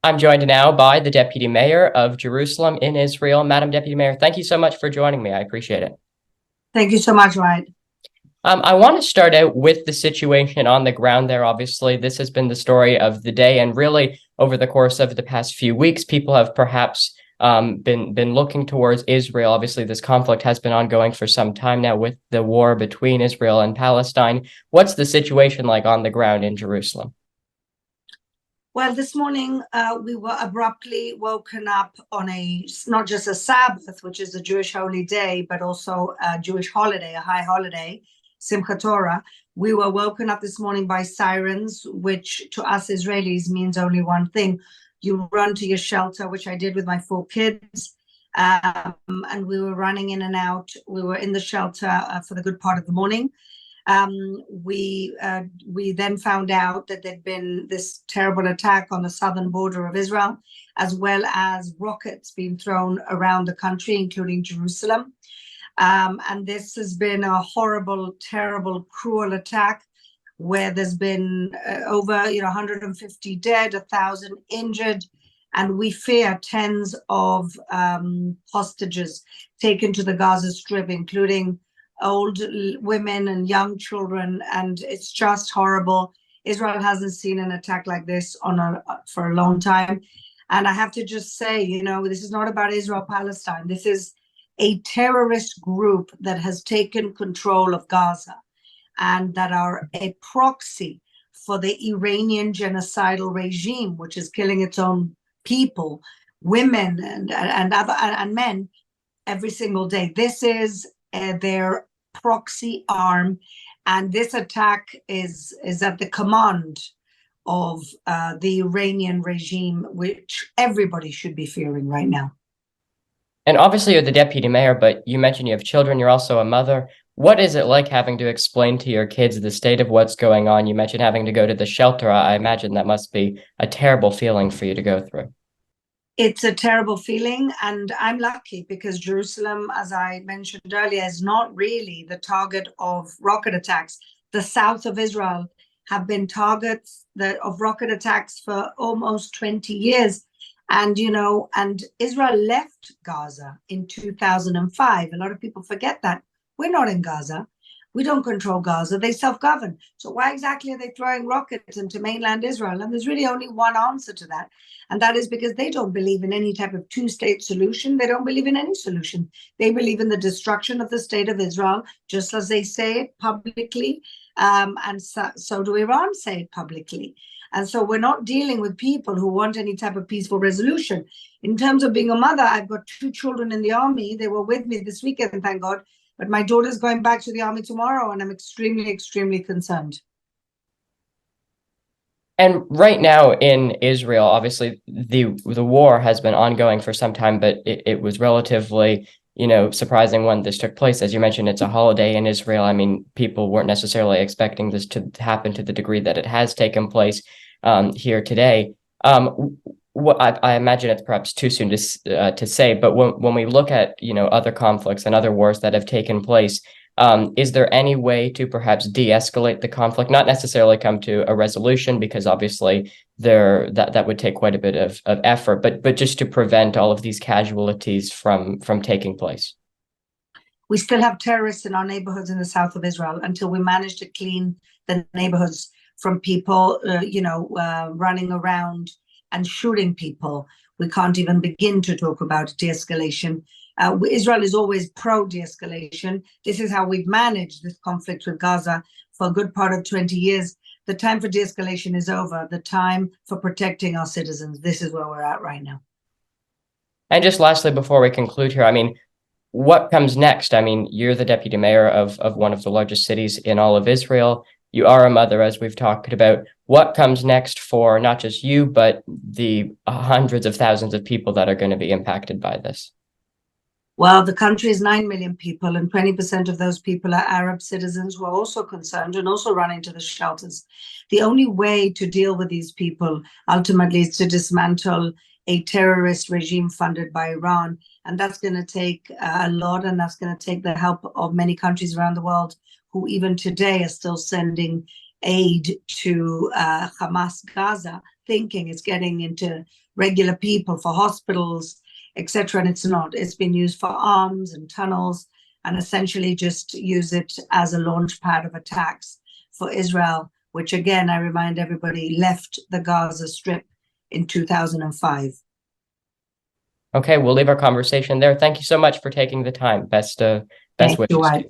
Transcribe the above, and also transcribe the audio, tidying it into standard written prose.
I'm joined now by the Deputy Mayor of Jerusalem in Israel. Madam Deputy Mayor, thank you so much for joining me. I appreciate it. Thank you so much, Ryan. I want to start out with the situation on the ground there. Obviously, this has been the story of the day, and really over the course of the past few weeks, people have perhaps been looking towards Israel. Obviously, this conflict has been ongoing for some time now with the war between Israel and Palestine. What's the situation like on the ground in Jerusalem? Well, this morning we were abruptly woken up on not just a Sabbath, which is a Jewish holy day, but also a Jewish holiday, a high holiday, Simchat Torah. We were woken up this morning by sirens, which to us Israelis means only one thing. You run to your shelter, which I did with my 4 kids. And we were running in and out. We were in the shelter for the good part of the morning. We then found out that there'd been this terrible attack on the southern border of Israel, as well as rockets being thrown around the country, including Jerusalem. And this has been a horrible, terrible, cruel attack where there's been over 150 dead, 1,000 injured, and we fear tens of hostages taken to the Gaza Strip, including old women and young children, and it's just horrible. Israel hasn't seen an attack like this for a long time. And I have to just say, this is not about Israel-Palestine. This is a terrorist group that has taken control of Gaza and that are a proxy for the Iranian genocidal regime, which is killing its own people, women and men every single day. This is their proxy arm, and this attack is at the command of the Iranian regime, which everybody should be fearing right now. And obviously you're the deputy mayor, but you mentioned you have children. You're also a mother. What is it like having to explain to your kids the state of what's going on? You mentioned having to go to the shelter. I imagine that must be a terrible feeling for you to go through. It's a terrible feeling, and I'm lucky because Jerusalem, as I mentioned earlier, is not really the target of rocket attacks. The south of Israel have been targets of rocket attacks for almost 20 years. And, and Israel left Gaza in 2005. A lot of people forget that. We're not in Gaza. We don't control Gaza. They self-govern. So why exactly are they throwing rockets into mainland Israel? And there's really only one answer to that. And that is because they don't believe in any type of two-state solution. They don't believe in any solution. They believe in the destruction of the state of Israel, just as they say it publicly. And so do Iran say it publicly. And so we're not dealing with people who want any type of peaceful resolution. In terms of being a mother, I've got 2 children in the army. They were with me this weekend, thank God. But my daughter's going back to the army tomorrow, and I'm extremely, extremely concerned. And right now in Israel, obviously the war has been ongoing for some time, but it was relatively, surprising when this took place. As you mentioned, it's a holiday in Israel. I mean, people weren't necessarily expecting this to happen to the degree that it has taken place here today. I imagine it's perhaps too soon to say, but when we look at other conflicts and other wars that have taken place, is there any way to perhaps de-escalate the conflict, not necessarily come to a resolution, because obviously that would take quite a bit of effort, but just to prevent all of these casualties from taking place? We still have terrorists in our neighborhoods in the south of Israel until we manage to clean the neighborhoods from people, running around and shooting people. We can't even begin to talk about de-escalation. Israel is always pro-de-escalation. This is how we've managed this conflict with Gaza for a good part of 20 years. The time for de-escalation is over. The time for protecting our citizens. This is where we're at right now. And just lastly, before we conclude here, I mean, what comes next? I mean, you're the deputy mayor of one of the largest cities in all of Israel. You are a mother, as we've talked about. What comes next for not just you, but the hundreds of thousands of people that are going to be impacted by this? Well, the country is 9 million people, and 20% of those people are Arab citizens who are also concerned and also running to the shelters. The only way to deal with these people ultimately is to dismantle a terrorist regime funded by Iran. And that's going to take a lot, and that's going to take the help of many countries around the world who even today are still sending aid to Hamas Gaza. thinking it's getting into regular people for hospitals, etc. And it's not. It's been used for arms and tunnels, and essentially just use it as a launch pad of attacks for Israel, which again, I remind everybody, left the Gaza Strip in 2005. Okay, we'll leave our conversation there. Thank you so much for taking the time. Best Thank you, wishes to you.